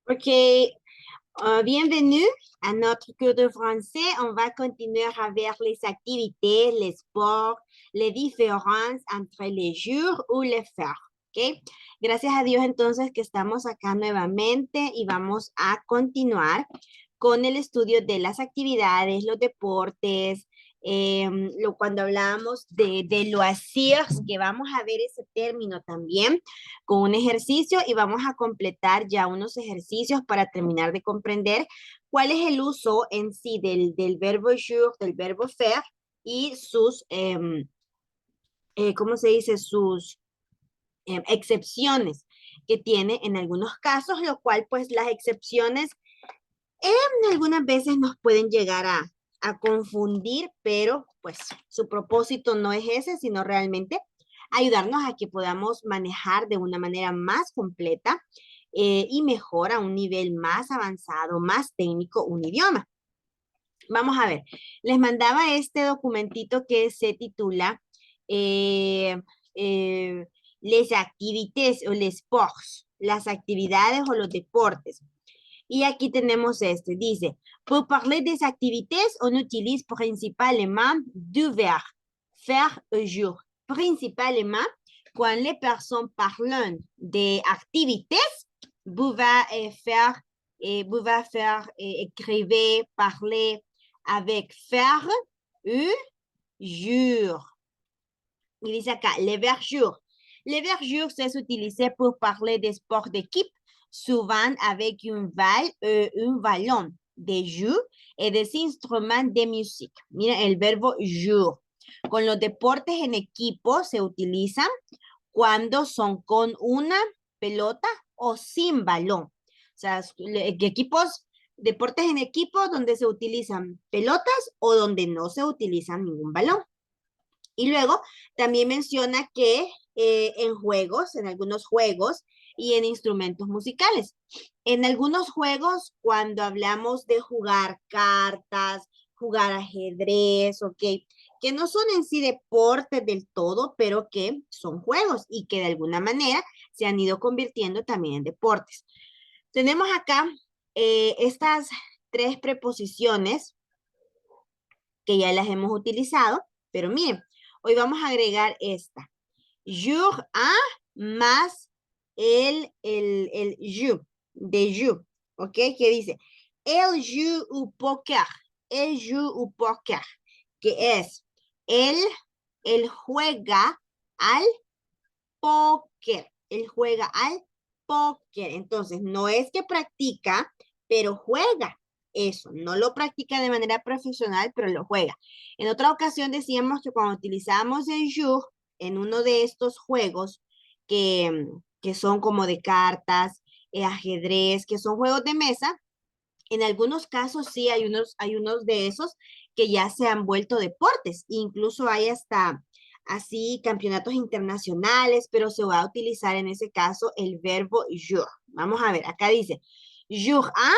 Ok, bienvenue à notre cours de français. On va continuer avec les activités, les sports, les différences entre les jours ou les faire. Ok, gracias a Dios entonces que estamos acá nuevamente y vamos a continuar con el estudio de las actividades, los deportes, cuando hablamos de loisirs, que vamos a ver ese término también con un ejercicio y vamos a completar ya unos ejercicios para terminar de comprender cuál es el uso en sí del verbo jour, del verbo faire y sus, ¿cómo se dice? Sus excepciones que tiene en algunos casos, lo cual pues las excepciones algunas veces nos pueden llegar a confundir, pero pues su propósito no es ese, sino realmente ayudarnos a que podamos manejar de una manera más completa y mejor a un nivel más avanzado, más técnico, un idioma. Vamos a ver, les mandaba este documentito que se titula eh, eh, Les activités o les sports, las actividades o los deportes. Y aquí tenemos este, dice, pour parler des activités, on utilise principalement deux verbes, faire et jour. Principalement, quand les personnes parlent des activités, vous va faire, vous va faire écrire, parler avec faire et jour. Il dit acá, les verbes jour. Les verbes jour, c'est utilisé pour parler des sports d'équipe, souvent avec un ballon de jeu et des instruments de musique. Mira, el verbo jour. Con los deportes en equipo se utilizan cuando son con una pelota o sin balón. O sea, equipos, deportes en equipo donde se utilizan pelotas o donde no se utiliza ningún balón. Y luego también menciona que en juegos, en algunos juegos y en instrumentos musicales. En algunos juegos, cuando hablamos de jugar cartas, jugar ajedrez, ok, que no son en sí deportes del todo, pero que son juegos y que de alguna manera se han ido convirtiendo también en deportes. Tenemos acá estas tres preposiciones que ya las hemos utilizado, pero miren, hoy vamos a agregar esta. Jour a más el you, de you, ¿ok? Que dice, el joue au poker, el joue au poker, que es, él juega al póker, él juega al póker. Entonces, no es que practica, pero juega eso. No lo practica de manera profesional, pero lo juega. En otra ocasión decíamos que cuando utilizamos el jour en uno de estos juegos que son como de cartas, ajedrez, que son juegos de mesa, en algunos casos sí hay unos de esos que ya se han vuelto deportes. Incluso hay hasta así campeonatos internacionales, pero se va a utilizar en ese caso el verbo jour. Vamos a ver, acá dice jour a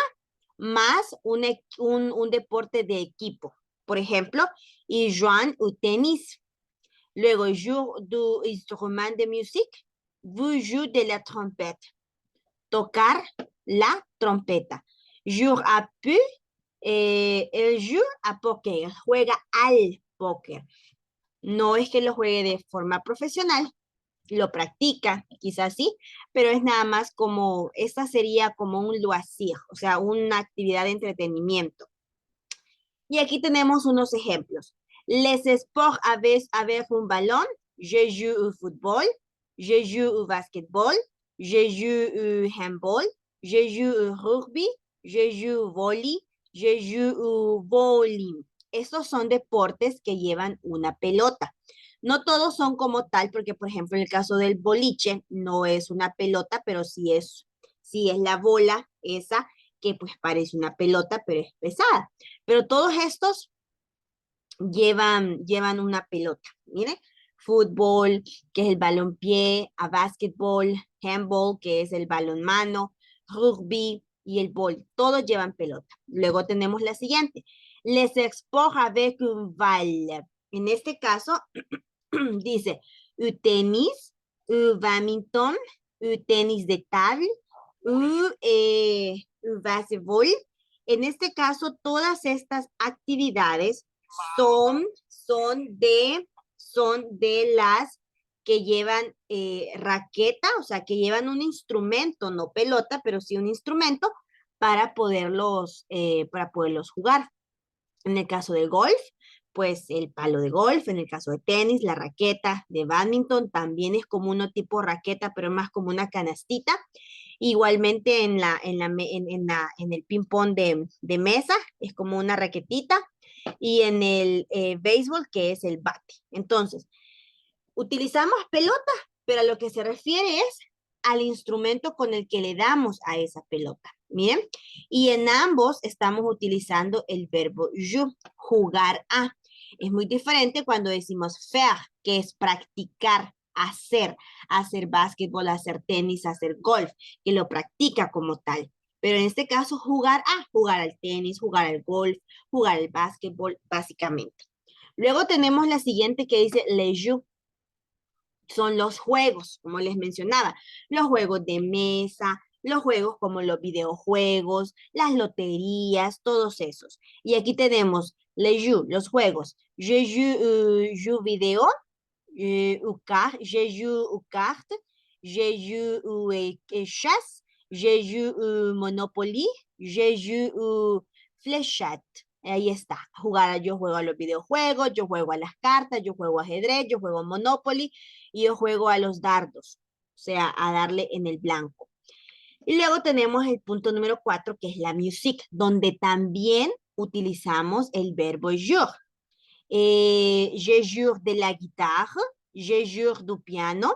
más un deporte de equipo. Por ejemplo, y joan au tenis. Luego, jour du instrument de musique, vous jouez de la trompette. Tocar la trompeta. Jour à pu, el jour a póker, juega al póker. No es que lo juegue de forma profesional, lo practica, quizás sí, pero es nada más como, esta sería como un loisir, o sea, una actividad de entretenimiento. Y aquí tenemos unos ejemplos. Les sports avec un ballon, je joue au football, je joue au basketball, je joue au handball, je joue au rugby, je joue au volley, je joue au bowling. Estos son deportes que llevan una pelota. No todos son como tal, porque por ejemplo en el caso del boliche no es una pelota, pero sí es la bola esa que pues parece una pelota, pero es pesada. Pero todos estos llevan una pelota. Miren, fútbol, que es el balompié, a básquetbol, handball, que es el balonmano, rugby y el bol. Todos llevan pelota. Luego tenemos la siguiente. Les sports avec un bal. En este caso, dice, u tenis, u badminton, u tenis de table, Baseball. En este caso, todas estas actividades son de las que llevan raqueta, o sea, que llevan un instrumento, no pelota, pero sí un instrumento para poderlos jugar. En el caso del golf, pues el palo de golf, en el caso de tenis, la raqueta de bádminton también es como uno tipo raqueta, pero más como una canastita. Igualmente en el ping pong de mesa es como una raquetita y en el béisbol que es el bate. Entonces, utilizamos pelota, pero a lo que se refiere es al instrumento con el que le damos a esa pelota. Miren, y en ambos estamos utilizando el verbo jouer, jugar a. Es muy diferente cuando decimos faire, que es practicar, hacer básquetbol, hacer tenis, hacer golf, que lo practica como tal. Pero en este caso, jugar al tenis, jugar al golf, jugar al básquetbol, básicamente. Luego tenemos la siguiente que dice les jeux, son los juegos, como les mencionaba, los juegos de mesa, los juegos como los videojuegos, las loterías, todos esos. Y aquí tenemos les jeux, los juegos. Je joue jeux vidéo, je joue aux cartes, je joue chasse, je joue Monopoly, je joue fléchette. Ahí está, yo juego a los videojuegos, yo juego a las cartas, yo juego ajedrez, yo juego Monopoly y yo juego a los dardos, o sea, a darle en el blanco. Y luego tenemos el punto número 4, que es la music, donde también utilizamos el verbo jour. Je joue de la guitare, je joue du piano,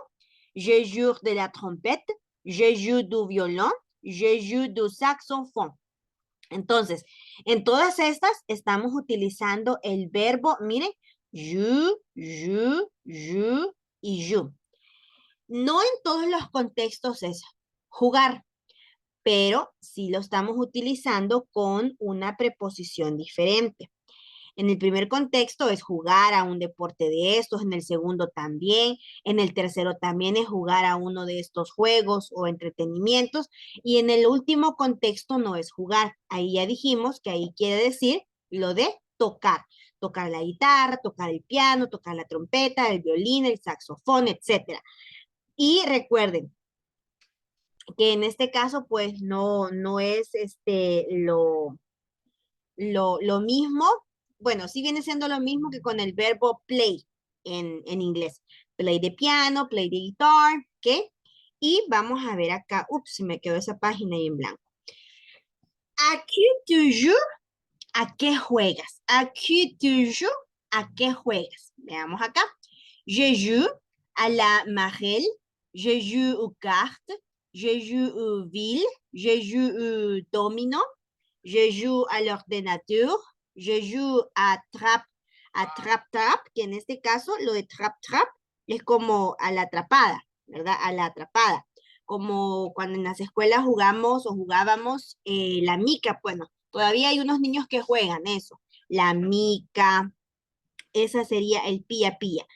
je joue de la trompette, je joue du violon, je joue du saxophone. Entonces, en todas estas estamos utilizando el verbo, miren, you y you. No en todos los contextos es jugar, pero sí lo estamos utilizando con una preposición diferente. En el primer contexto es jugar a un deporte de estos, en el segundo también, en el tercero también es jugar a uno de estos juegos o entretenimientos, y en el último contexto no es jugar. Ahí ya dijimos que ahí quiere decir lo de tocar la guitarra, tocar el piano, tocar la trompeta, el violín, el saxofón, etcétera. Y recuerden que en este caso pues no es lo mismo, bueno, sí viene siendo lo mismo que con el verbo play en inglés. Play de piano, play de guitar, ¿ok? Y vamos a ver acá, ups, se me quedó esa página ahí en blanco. ¿A qué tu joues? ¿A qué juegas? ¿A qué tu joues? ¿A qué juegas? Veamos acá. Je joue à la marelle, je joue aux cartes, je joue aux villes, je joue au domino, je joue à l'ordinateur, je joue a trap, que en este caso lo de trap es como a la atrapada, ¿verdad? A la atrapada. Como cuando en las escuelas jugamos o jugábamos la mica, bueno, todavía hay unos niños que juegan eso, la mica, esa sería el pía pía.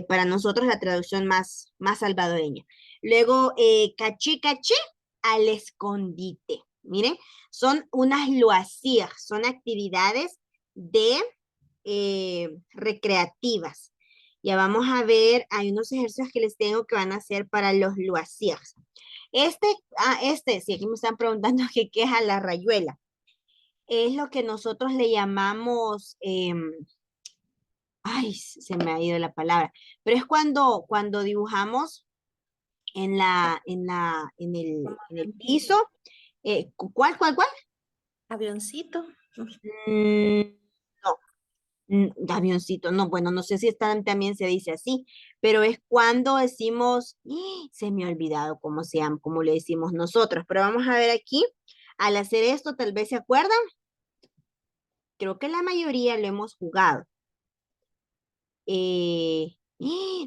Para nosotros la traducción más salvadoreña. Luego, caché, caché, al escondite. Miren, son unas loisirs, son actividades de recreativas. Ya vamos a ver, hay unos ejercicios que les tengo que van a hacer para los loisirs. Sí, aquí me están preguntando qué es a la rayuela. Es lo que nosotros le llamamos, ay, se me ha ido la palabra, pero es cuando dibujamos en el piso. ¿Cuál? Avioncito. Mm, no, avioncito, no, bueno, no sé si también se dice así, pero es cuando decimos, se me ha olvidado cómo le decimos nosotros, pero vamos a ver aquí, al hacer esto, tal vez se acuerdan, creo que la mayoría lo hemos jugado.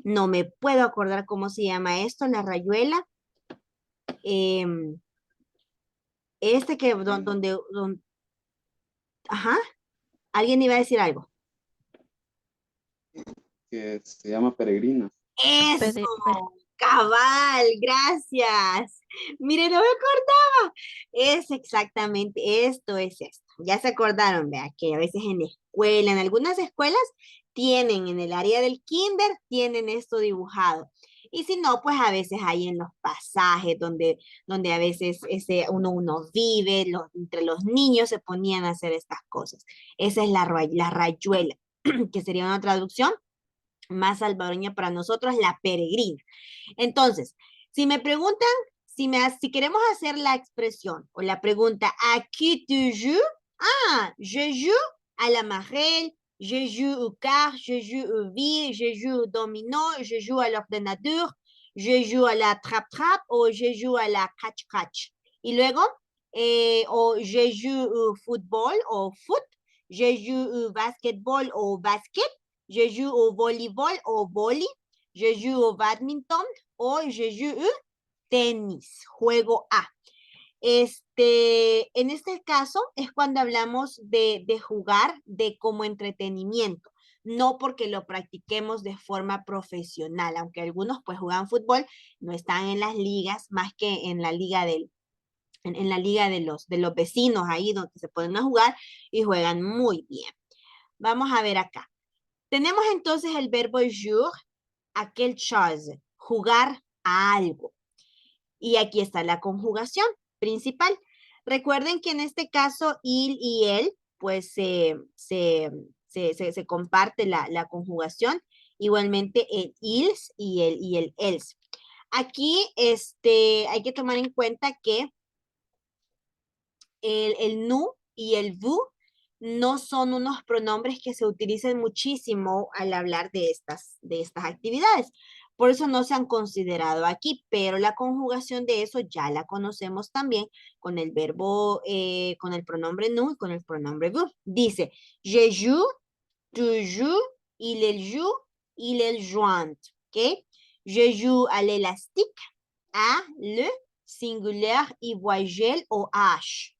No me puedo acordar cómo se llama esto, la rayuela. Em, ajá, alguien iba a decir algo. Que se llama Peregrina. Eso, Pede- cabal, gracias. Mire, no me acordaba. Es exactamente esto, es esto. Ya se acordaron, vea, que a veces en la escuela, en algunas escuelas, tienen en el área del kinder, tienen esto dibujado. Y si no, pues a veces hay en los pasajes donde a veces uno vive, entre los niños se ponían a hacer estas cosas. Esa es la rayuela, que sería una traducción más salvadoreña para nosotros, la peregrina. Entonces, si me preguntan, si queremos hacer la expresión o la pregunta, ¿a qui tu joues? Ah, je joue à la marelle, je joue au car, je joue au ville, je joue au domino, je joue à l'ordinateur, je joue à la trap-trap o je joue à la catch-catch. Y luego, o je joue au football o foot, je joue au basketball o basket, je joue au voleibol o volley, je joue au badminton o je joue tenis, juego A. En este caso es cuando hablamos de jugar de como entretenimiento, no porque lo practiquemos de forma profesional, aunque algunos pues juegan fútbol, no están en las ligas, más que en la liga en la liga de los vecinos ahí donde se pueden jugar y juegan muy bien. Vamos a ver acá. Tenemos entonces el verbo jouer, aquel chose, jugar a algo. Y aquí está la conjugación principal. Recuerden que en este caso, il y él, pues se comparte la conjugación. Igualmente el ils y el else. Aquí hay que tomar en cuenta que el nu y el vous no son unos pronombres que se utilicen muchísimo al hablar de estas actividades. Por eso no se han considerado aquí, pero la conjugación de eso ya la conocemos también con el verbo, con el pronombre nu y con el pronombre vous. Dice, je joue, tu joues, il joue, il joint. ¿Ok? Je joue à l'élastique, à le singular y voyelle o H.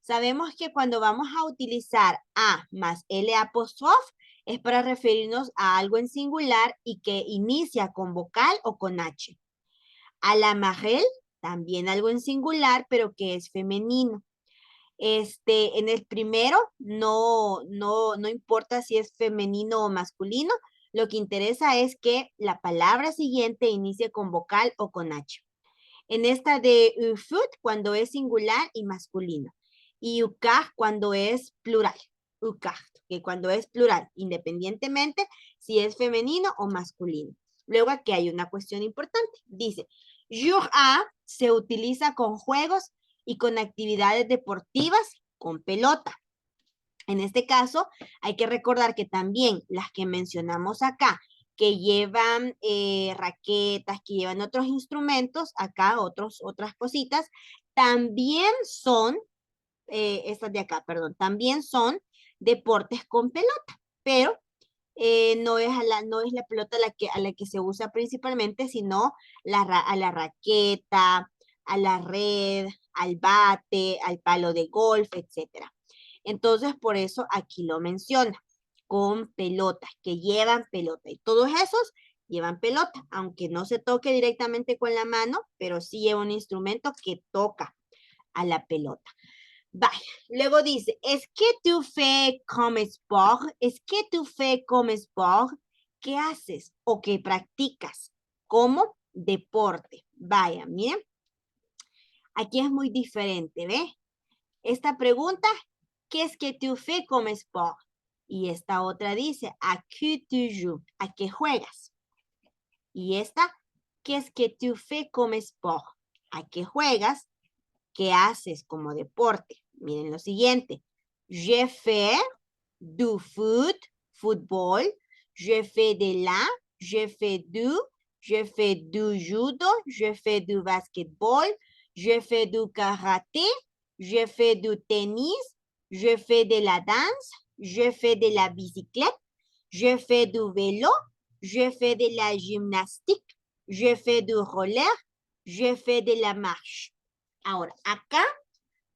Sabemos que cuando vamos a utilizar a más L apóstrofe es para referirnos a algo en singular y que inicia con vocal o con H. A la marelle, también algo en singular, pero que es femenino. En el primero no importa si es femenino o masculino, lo que interesa es que la palabra siguiente inicie con vocal o con H. En esta de foot, cuando es singular y masculino. Y ukaj cuando es plural. Ukaj, que cuando es plural, independientemente si es femenino o masculino. Luego aquí hay una cuestión importante. Dice, jour a se utiliza con juegos y con actividades deportivas con pelota. En este caso, hay que recordar que también las que mencionamos acá, que llevan raquetas, que llevan otros instrumentos, acá otras cositas, también son, estas de acá, perdón, también son deportes con pelota, pero no es la pelota a la que se usa principalmente, sino a la raqueta, a la red, al bate, al palo de golf, etcétera. Entonces, por eso aquí lo menciona, con pelotas, que llevan pelota. Y todos esos llevan pelota, aunque no se toque directamente con la mano, pero sí lleva un instrumento que toca a la pelota. Vaya, luego dice, es que tu fais comme sport, es que tu fais comme sport, ¿qué haces o qué practicas como deporte? Vaya, miren, aquí es muy diferente, ¿ve? Esta pregunta, ¿qué es que tu fais comme sport? Y esta otra dice, ¿a qué tu joues? ¿A qué juegas? Y esta, ¿qué es que tu fais comme sport? ¿A qué juegas? ¿Qué haces como deporte? Miren lo siguiente. Je fais du foot, fútbol. Je fais de la, je fais du judo, je fais du basketball, je fais du karaté, je fais du tennis, je fais de la danse, je fais de la bicyclette, je fais du vélo, je fais de la gymnastique, je fais du roller, je fais de la marche. Ahora, acá,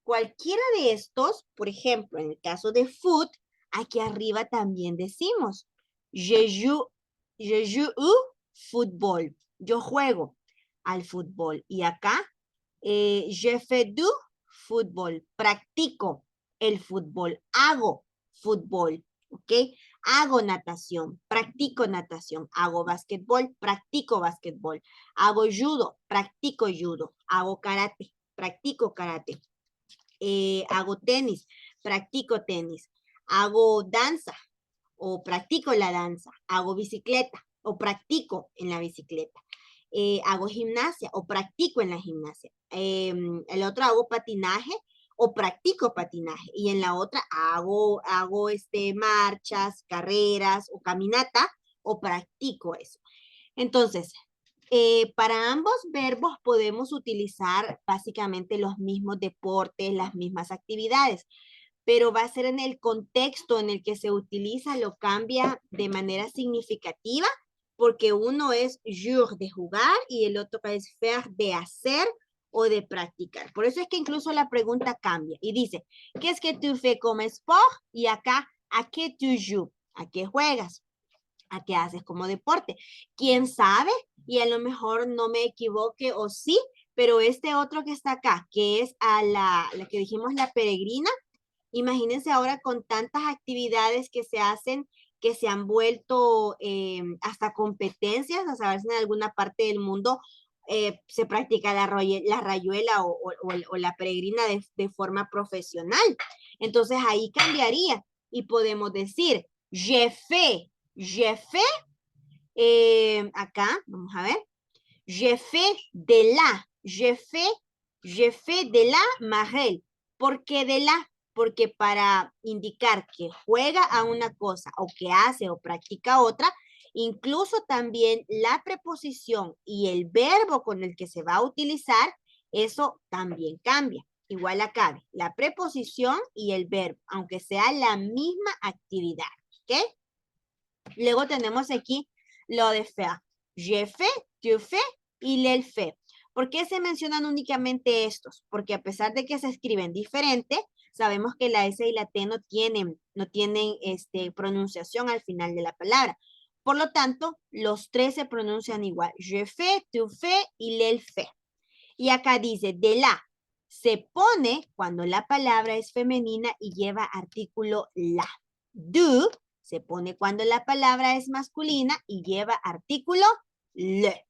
cualquiera de estos, por ejemplo, en el caso de foot, aquí arriba también decimos, je joue au fútbol. Yo juego al fútbol. Y acá, Je fais du fútbol. Practico el fútbol. Hago fútbol. ¿Ok? Hago natación. Practico natación. Hago basquetbol. Practico basquetbol. Hago judo. Practico judo. Hago karate. Practico karate. Hago tenis. Practico tenis. Hago danza o practico la danza. Hago bicicleta o practico en la bicicleta. Hago gimnasia o practico en la gimnasia. El otro hago patinaje o practico patinaje. Y en la otra hago marchas, carreras o caminata o practico eso. Entonces, para ambos verbos podemos utilizar básicamente los mismos deportes, las mismas actividades, pero va a ser en el contexto en el que se utiliza, lo cambia de manera significativa, porque uno es jouer de jugar y el otro es faire de hacer o de practicar. Por eso es que incluso la pregunta cambia y dice, ¿qué es que tu fais como sport? Y acá, ¿a qué tu joues? ¿A qué juegas? ¿A qué haces como deporte? ¿Quién sabe? Y a lo mejor no me equivoque o sí, pero este otro que está acá, que es a la que dijimos la peregrina, imagínense ahora con tantas actividades que se hacen, que se han vuelto hasta competencias, a saber si en alguna parte del mundo se practica la rayuela o la peregrina de forma profesional. Entonces ahí cambiaría y podemos decir, je fais, acá, vamos a ver, je fais de la Marel. ¿Por qué de la? Porque para indicar que juega a una cosa o que hace o practica otra, incluso también la preposición y el verbo con el que se va a utilizar, eso también cambia. Igual acá, la preposición y el verbo, aunque sea la misma actividad. ¿Ok? Luego tenemos aquí lo de faire. Je fais, tu fais y el fait. ¿Por qué se mencionan únicamente estos? Porque a pesar de que se escriben diferente, sabemos que la S y la T no tienen pronunciación al final de la palabra. Por lo tanto, los tres se pronuncian igual. Je fais, tu fais y el fait. Y acá dice de la. Se pone cuando la palabra es femenina y lleva artículo la. Du se pone cuando la palabra es masculina y lleva artículo le.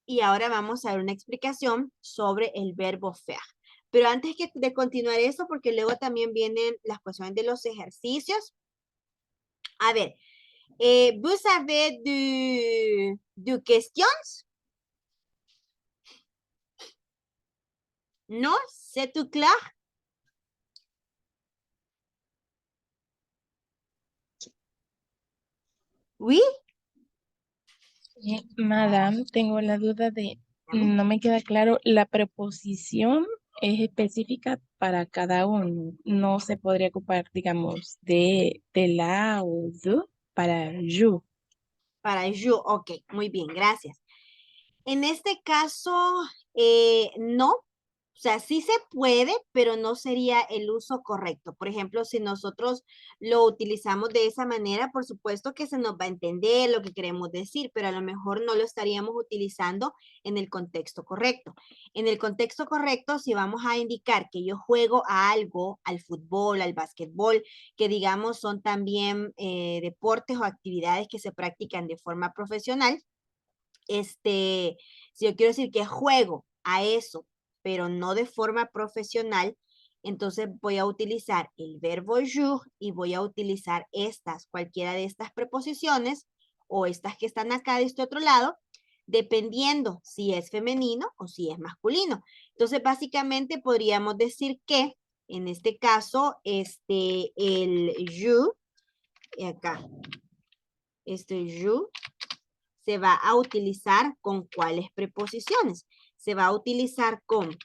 Y ahora vamos a ver una explicación sobre el verbo faire. Pero antes de continuar eso, porque luego también vienen las cuestiones de los ejercicios. A ver, ¿vous avez du questions? ¿No? ¿C'est tout clair? ¿Oui? Madame, tengo la duda de, no me queda claro, la preposición es específica para cada uno. No se podría ocupar, digamos, de la o de para you. Para you, ok, muy bien, gracias. En este caso, no. O sea, sí se puede, pero no sería el uso correcto. Por ejemplo, si nosotros lo utilizamos de esa manera, por supuesto que se nos va a entender lo que queremos decir, pero a lo mejor no lo estaríamos utilizando en el contexto correcto. En el contexto correcto, si vamos a indicar que yo juego a algo, al fútbol, al básquetbol, que digamos son también deportes o actividades que se practican de forma profesional, si yo quiero decir que juego a eso, pero no de forma profesional, entonces voy a utilizar el verbo jouer y voy a utilizar cualquiera de estas preposiciones o estas que están acá de este otro lado, dependiendo si es femenino o si es masculino. Entonces, básicamente podríamos decir que, en este caso, el you, acá, you, se va a utilizar con cuáles preposiciones. Se va a utilizar con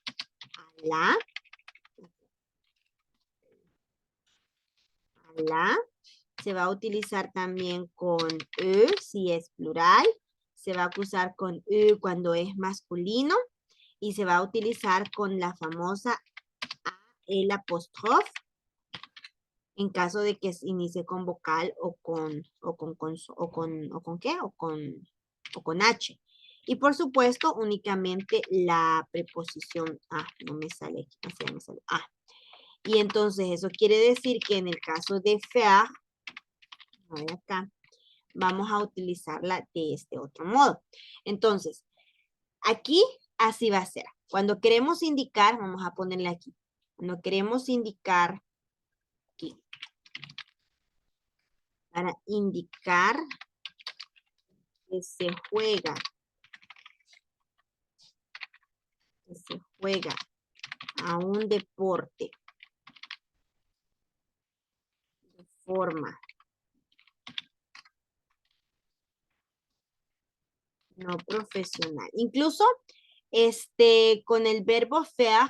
la, se va a utilizar también con si es plural, se va a usar con cuando es masculino y se va a utilizar con la famosa a, el apóstrofe en caso de que se inicie con vocal o con H. Y por supuesto, únicamente la preposición a. No me sale aquí, así ya me sale a. Y entonces eso quiere decir que en el caso de faire, a ver acá, vamos a utilizarla de este otro modo. Entonces, aquí así va a ser. Cuando queremos indicar, vamos a ponerle aquí. Cuando queremos indicar aquí, para indicar que se juega a un deporte de forma no profesional. Incluso con el verbo faire,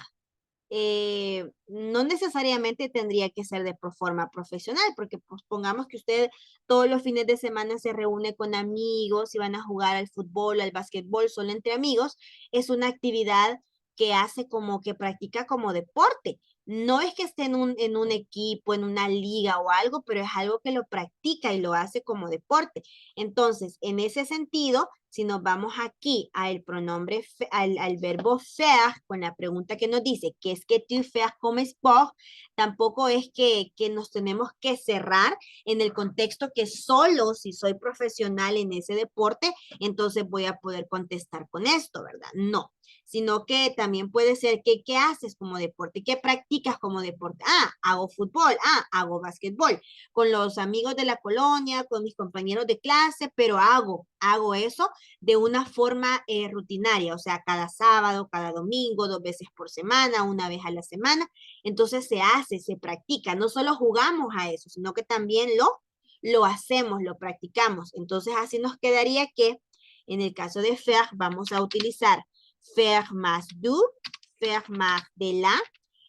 no necesariamente tendría que ser de forma profesional, porque pues, pongamos que usted todos los fines de semana se reúne con amigos y van a jugar al fútbol, al básquetbol, solo entre amigos, es una actividad que hace como que practica como deporte. No es que esté en un equipo, en una liga o algo, pero es algo que lo practica y lo hace como deporte. Entonces, en ese sentido, si nos vamos aquí al pronombre, al verbo faire, con la pregunta que nos dice, ¿qué es que tu fais comme sport? Tampoco es que nos tenemos que cerrar en el contexto que solo si soy profesional en ese deporte, entonces voy a poder contestar con esto, ¿verdad? No, sino que también puede ser que qué haces como deporte, qué practicas como deporte. Ah, hago fútbol, ah, hago básquetbol, con los amigos de la colonia, con mis compañeros de clase, pero hago eso de una forma rutinaria, o sea, cada sábado, cada domingo, 2 veces por semana, una vez a la semana. Entonces se hace, se practica, no solo jugamos a eso, sino que también lo hacemos, lo practicamos. Entonces así nos quedaría que en el caso de faire vamos a utilizar faire más du, faire más de la.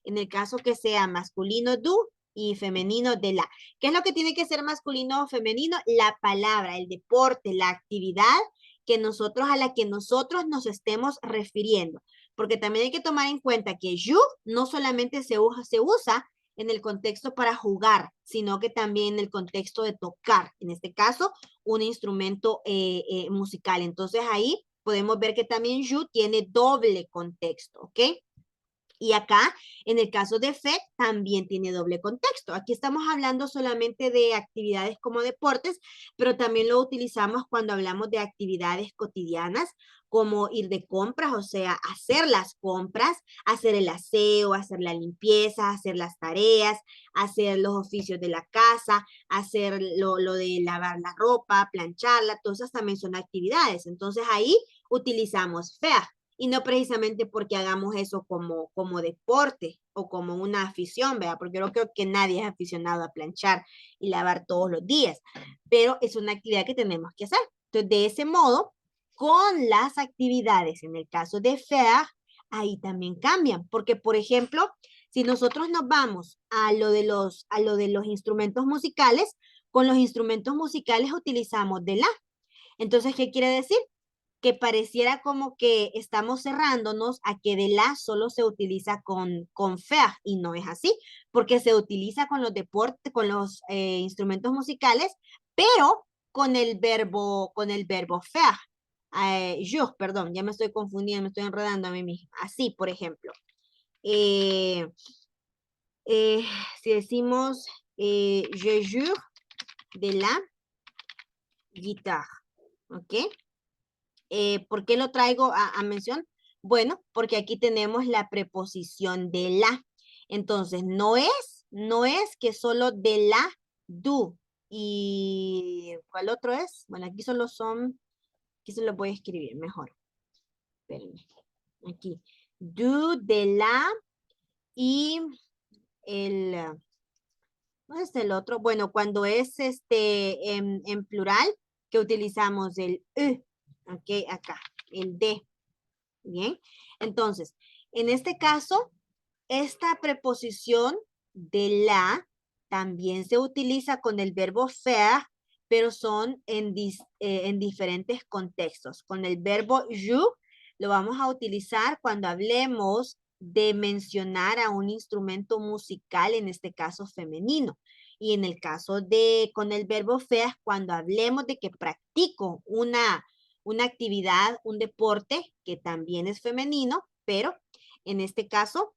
En el caso que sea masculino du y femenino de la. ¿Qué es lo que tiene que ser masculino o femenino? La palabra, el deporte, la actividad a la que nosotros nos estemos refiriendo. Porque también hay que tomar en cuenta que you no solamente se usa en el contexto para jugar, sino que también en el contexto de tocar, en este caso, un instrumento musical. Entonces ahí podemos ver que también you tiene doble contexto, ¿ok? Y acá, en el caso de fe, también tiene doble contexto. Aquí estamos hablando solamente de actividades como deportes, pero también lo utilizamos cuando hablamos de actividades cotidianas, como ir de compras, o sea, hacer las compras, hacer el aseo, hacer la limpieza, hacer las tareas, hacer los oficios de la casa, hacer lo de lavar la ropa, plancharla, todas esas también son actividades. Entonces ahí utilizamos fea y no precisamente porque hagamos eso como deporte o como una afición, ¿verdad? Porque yo creo que nadie es aficionado a planchar y lavar todos los días, pero es una actividad que tenemos que hacer. Entonces, de ese modo, con las actividades, en el caso de faire, ahí también cambian, porque por ejemplo, si nosotros nos vamos a lo de los instrumentos musicales, con los instrumentos musicales utilizamos de la. Entonces, ¿qué quiere decir? Que pareciera como que estamos cerrándonos a que de la solo se utiliza con faire y no es así, porque se utiliza con los deportes, con los instrumentos musicales, pero con el verbo faire. Yo, perdón, ya me estoy confundiendo, me estoy enredando a mí misma. Así, por ejemplo, eh, eh, si decimos je jure de la guitarra, ¿ok? ¿Por qué lo traigo a mención? Bueno, porque aquí tenemos la preposición de la. Entonces, no es que solo de la, do. ¿Y cuál otro es? Bueno, aquí solo son, aquí se lo voy a escribir mejor. Espérenme. Aquí. Do, de la y el, ¿no es el otro? Bueno, cuando es en plural, que utilizamos el ok, acá, el de. Bien, entonces, en este caso, esta preposición de la también se utiliza con el verbo faire, pero son en diferentes contextos. Con el verbo you lo vamos a utilizar cuando hablemos de mencionar a un instrumento musical, en este caso femenino. Y en el caso con el verbo faire, cuando hablemos de que practico una actividad, un deporte que también es femenino, pero en este caso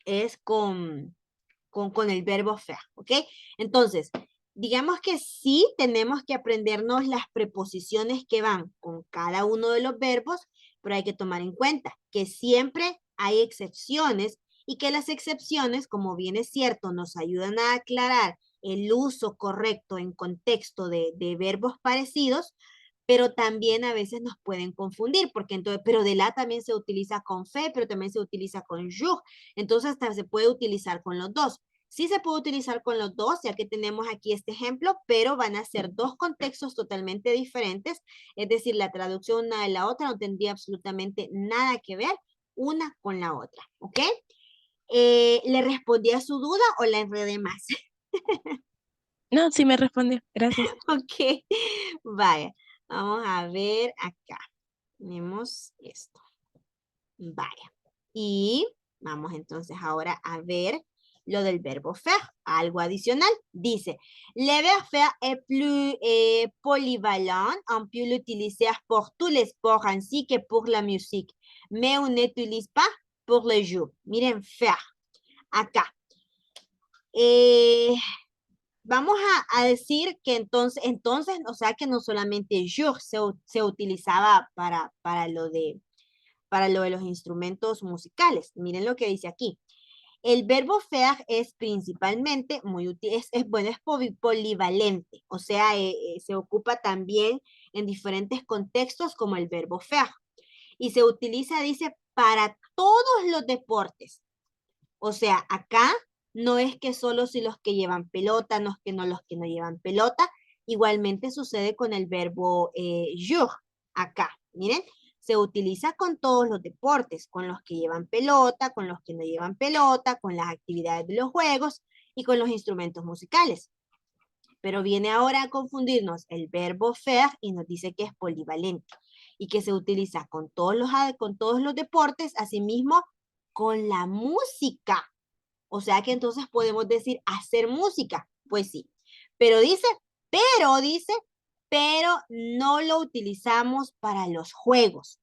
es con el verbo faire, ¿ok? Entonces, digamos que sí tenemos que aprendernos las preposiciones que van con cada uno de los verbos, pero hay que tomar en cuenta que siempre hay excepciones y que las excepciones, como bien es cierto, nos ayudan a aclarar el uso correcto en contexto de verbos parecidos, pero también a veces nos pueden confundir, porque entonces, pero de la también se utiliza con fe, pero también se utiliza con jour, entonces hasta se puede utilizar con los dos. Sí se puede utilizar con los dos, ya que tenemos aquí este ejemplo, pero van a ser dos contextos totalmente diferentes, es decir, la traducción una de la otra no tendría absolutamente nada que ver una con la otra, ¿ok? ¿Le respondí a su duda o la enredé más? No, sí me respondió. Gracias. Ok, vaya, vamos a ver acá. Tenemos esto. Vaya. Y vamos entonces ahora a ver lo del verbo faire, algo adicional. Dice, le verbe faire est plus polyvalent. On peut l'utiliser pour tous les sports ainsi que pour la musique. Mais on n'utilise pas pour le jeu. Miren, faire. Acá. Vamos a decir que entonces, o sea que no solamente jour se utilizaba para lo de los instrumentos musicales. Miren lo que dice aquí. El verbo faire es principalmente muy útil, bueno, es polivalente, o sea, se ocupa también en diferentes contextos como el verbo faire. Y se utiliza, dice, para todos los deportes. O sea, acá no es que solo si los que llevan pelota, no es que no los que no llevan pelota. Igualmente sucede con el verbo jour. Acá, miren, se utiliza con todos los deportes, con los que llevan pelota, con los que no llevan pelota, con las actividades de los juegos y con los instrumentos musicales. Pero viene ahora a confundirnos el verbo faire y nos dice que es polivalente y que se utiliza con con todos los deportes, asimismo con la música. O sea que entonces podemos decir hacer música. Pues sí. Pero dice, pero no lo utilizamos para los juegos.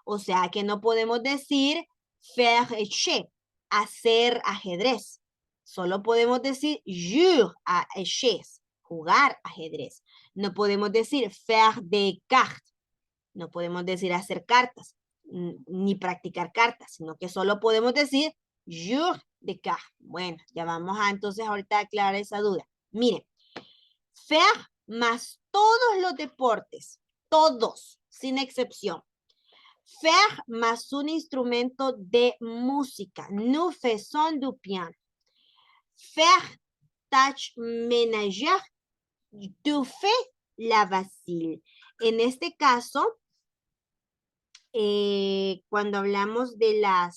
O sea que no podemos decir faire échec, hacer ajedrez. Solo podemos decir jouer à échecs, jugar ajedrez. No podemos decir faire des cartes. No podemos decir hacer cartas, ni practicar cartas, sino que solo podemos decir jour de cartes. Bueno, ya vamos a entonces ahorita a aclarar esa duda. Miren, faire más todos los deportes, todos, sin excepción. Faire más un instrumento de música. Nous faisons du piano. Faire tâche ménagère. Tu fais la vaisselle. En este caso, cuando hablamos de la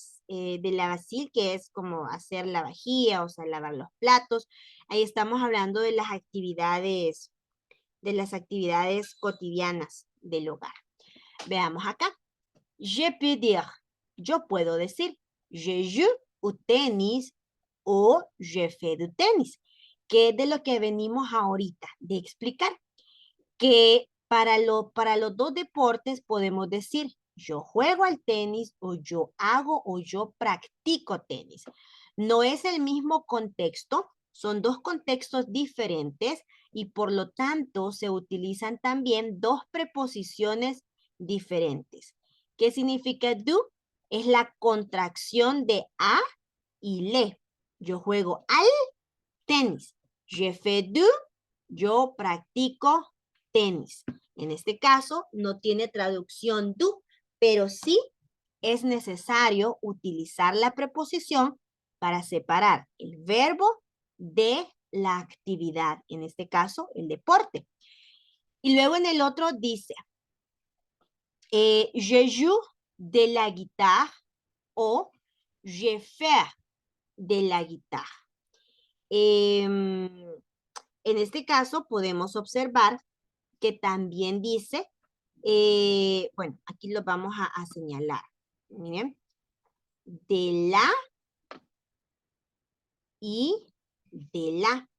vasil, que es como hacer la vajilla, o sea, lavar los platos, ahí estamos hablando de las actividades cotidianas del hogar. Veamos acá. Je peux dire, yo puedo decir, je joue au tenis o je fais du tenis, que es de lo que venimos ahorita de explicar, que para los dos deportes podemos decir, yo juego al tenis o yo hago o yo practico tenis. No es el mismo contexto, son dos contextos diferentes y por lo tanto se utilizan también dos preposiciones diferentes. ¿Qué significa do? Es la contracción de a y le. Yo juego al tenis. Je fais du, yo practico tenis. En este caso, no tiene traducción do, pero sí es necesario utilizar la preposición para separar el verbo de la actividad, en este caso, el deporte. Y luego en el otro dice, je joue de la guitarra o je fais de la guitarra. En este caso podemos observar que también dice, bueno, aquí lo vamos a señalar. Miren, de la y de la.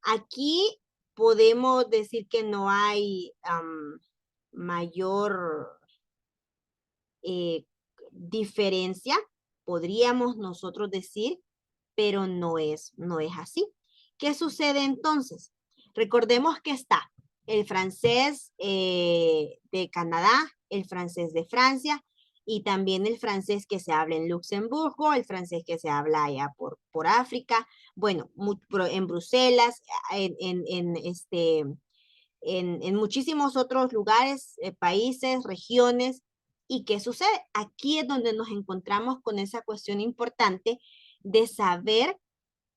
Aquí podemos decir que no hay mayor diferencia, podríamos nosotros decir, pero no es así. ¿Qué sucede entonces? Recordemos que está el francés de Canadá, el francés de Francia y también el francés que se habla en Luxemburgo, el francés que se habla allá por África, bueno, en Bruselas, en muchísimos otros lugares, países, regiones. ¿Y qué sucede? Aquí es donde nos encontramos con esa cuestión importante de saber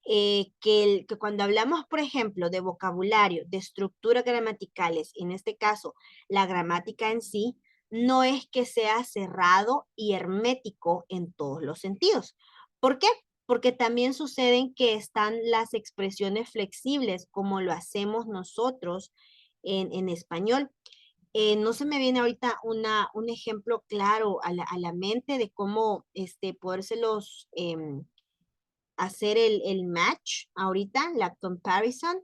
que cuando hablamos, por ejemplo, de vocabulario, de estructuras gramaticales, en este caso, la gramática en sí, no es que sea cerrado y hermético en todos los sentidos. ¿Por qué? Porque también suceden que están las expresiones flexibles, como lo hacemos nosotros en español. No se me viene ahorita un ejemplo claro a la mente de cómo podérselos hacer el match ahorita, la comparison,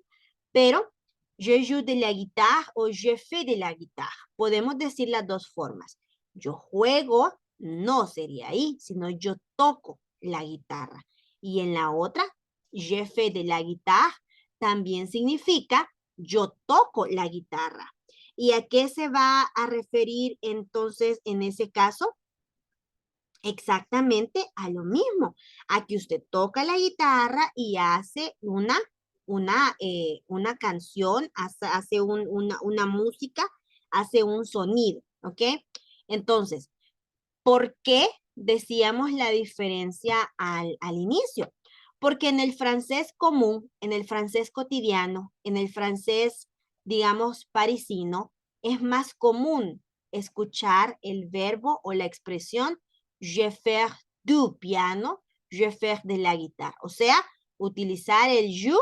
pero je joue de la guitarra o je fais de la guitarra. Podemos decir las dos formas. Yo juego, no sería ahí, sino yo toco la guitarra. Y en la otra, je fais de la guitarra, también significa yo toco la guitarra. ¿Y a qué se va a referir entonces en ese caso? Exactamente a lo mismo, a que usted toca la guitarra y hace una canción, hace una música, hace un sonido, ¿ok? Entonces, ¿por qué decíamos la diferencia al inicio? Porque en el francés común, en el francés cotidiano, en el francés, digamos, parisino, es más común escuchar el verbo o la expresión je faire du piano, je faire de la guitarra. O sea, utilizar el je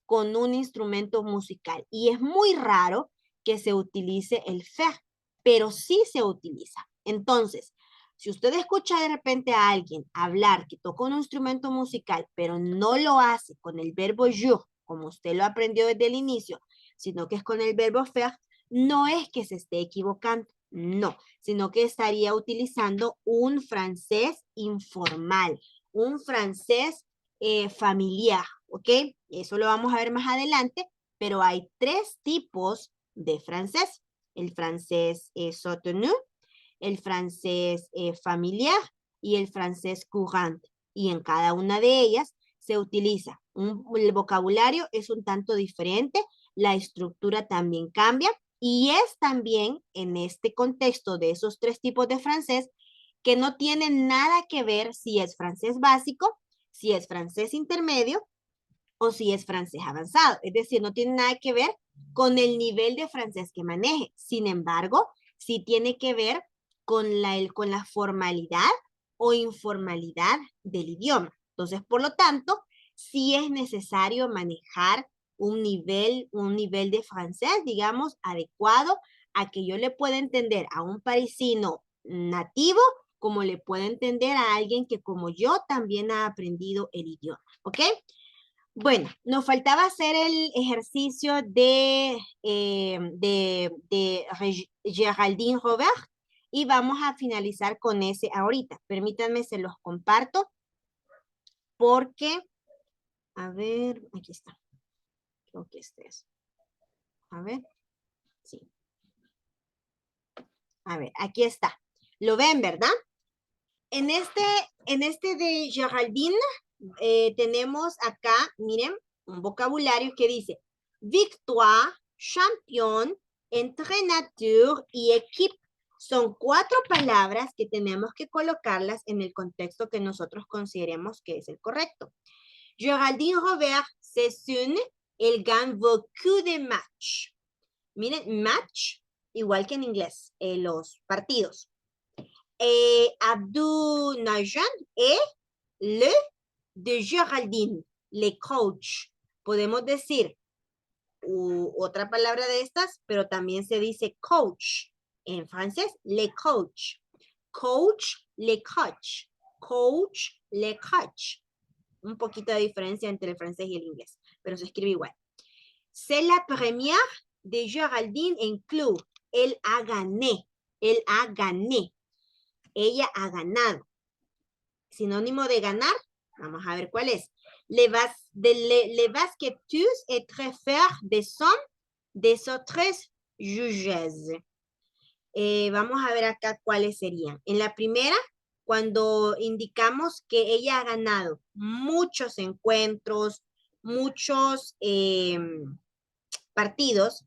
con un instrumento musical. Y es muy raro que se utilice el faire, pero sí se utiliza. Entonces, si usted escucha de repente a alguien hablar que toca un instrumento musical, pero no lo hace con el verbo je, como usted lo aprendió desde el inicio, sino que es con el verbo faire, no es que se esté equivocando, no, sino que estaría utilizando un francés informal, un francés familiar, ¿ok? Eso lo vamos a ver más adelante, pero hay 3 tipos de francés. El francés soutenu, el francés familiar y el francés courant. Y en cada una de ellas se utiliza el vocabulario es un tanto diferente, la estructura también cambia y es también en este contexto de esos 3 tipos de francés que no tienen nada que ver si es francés básico, si es francés intermedio o si es francés avanzado. Es decir, no tiene nada que ver con el nivel de francés que maneje. Sin embargo, sí tiene que ver con la formalidad o informalidad del idioma. Entonces, por lo tanto, sí es necesario manejar un nivel de francés, digamos, adecuado a que yo le pueda entender a un parisino nativo como le pueda entender a alguien que como yo también ha aprendido el idioma, ¿ok? Bueno, nos faltaba hacer el ejercicio de Geraldine Robert y vamos a finalizar con ese ahorita. Permítanme, se los comparto porque, a ver, aquí está. Creo que este es. A ver, sí. A ver, aquí está. ¿Lo ven, verdad? En este de Geraldine tenemos acá, miren, un vocabulario que dice victoire, champion, entraînateur y équipe. Son 4 palabras que tenemos que colocarlas en el contexto que nosotros consideremos que es el correcto. Geraldine Robert s'esune, elle gagne beaucoup de matchs. Miren, match, igual que en inglés, los partidos. Abdou Najan est le de Geraldine, le coach. Podemos decir otra palabra de estas, pero también se dice coach. En francés, le coach. Coach, le coach. Coach, le coach. Un poquito de diferencia entre el francés y el inglés, pero se escribe igual. C'est la première de Geraldine en club. él ha gané, él ha gané, ella ha ganado. Sinónimo de ganar, vamos a ver cuál es. Les basketeuses est très fier de son des autres juges. Vamos a ver acá cuáles serían. En la primera, cuando indicamos que ella ha ganado muchos encuentros, muchos partidos,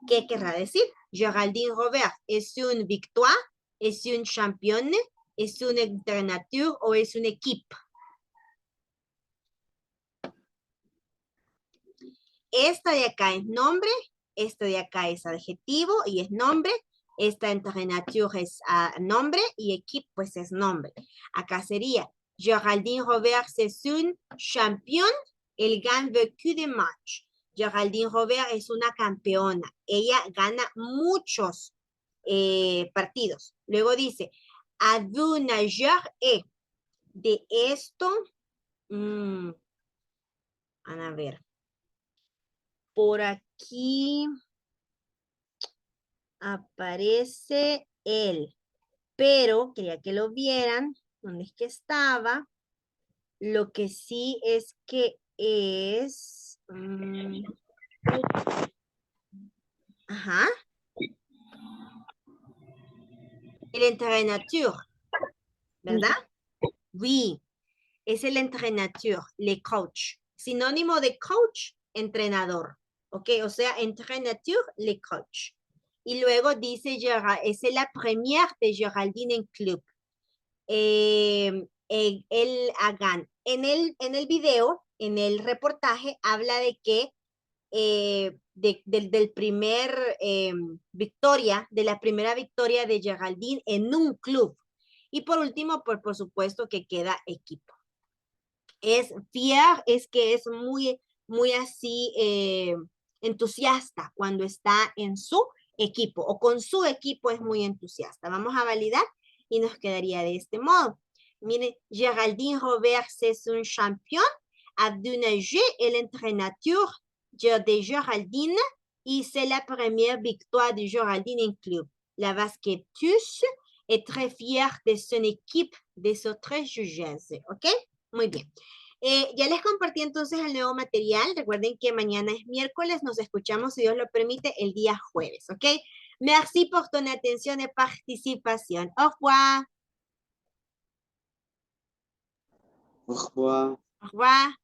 ¿qué querrá decir? Geraldine Robert, ¿es une victoire? ¿Es une championne? ¿Es una internature o es un equipo? Esta de acá es nombre, esta de acá es adjetivo y es nombre. Esta internature es nombre y equipo pues es nombre. Acá sería Geraldine Robert es un champion, elle gagne beaucoup de matchs. Geraldine Robert es una campeona. Ella gana muchos partidos. Luego dice, avez-vous nageur et de esto, a ver, por aquí aparece él, pero quería que lo vieran, ¿dónde es que estaba? Lo que sí es que es, ajá, el entrenador, ¿verdad? Oui, es el entrenador, le coach. Sinónimo de coach, entrenador. ¿Ok? O sea, entrenador, le coach. Y luego dice, es la première de Geraldine en club. El Hagan. En el video, en el reportaje, habla de que del primer victoria, de la primera victoria de Geraldine en un club. Y por último, pues por supuesto que queda equipo. Es fier, es que es muy así entusiasta cuando está en su equipo o con su equipo es muy entusiasta. Vamos a validar y nos quedaría de este modo. Miren, Geraldine Robert es un champion. A dénager el entrenador de Geraldine y c'est la première victoire de Geraldine en club. La basketteuse est très fière de son équipe des autres juges. ¿Ok? Muy bien. Ya les compartí entonces el nuevo material. Recuerden que mañana es miércoles. Nos escuchamos, si Dios lo permite, el día jueves. ¿Ok? Merci por tu atención y participación. Au revoir. Au revoir. Au revoir.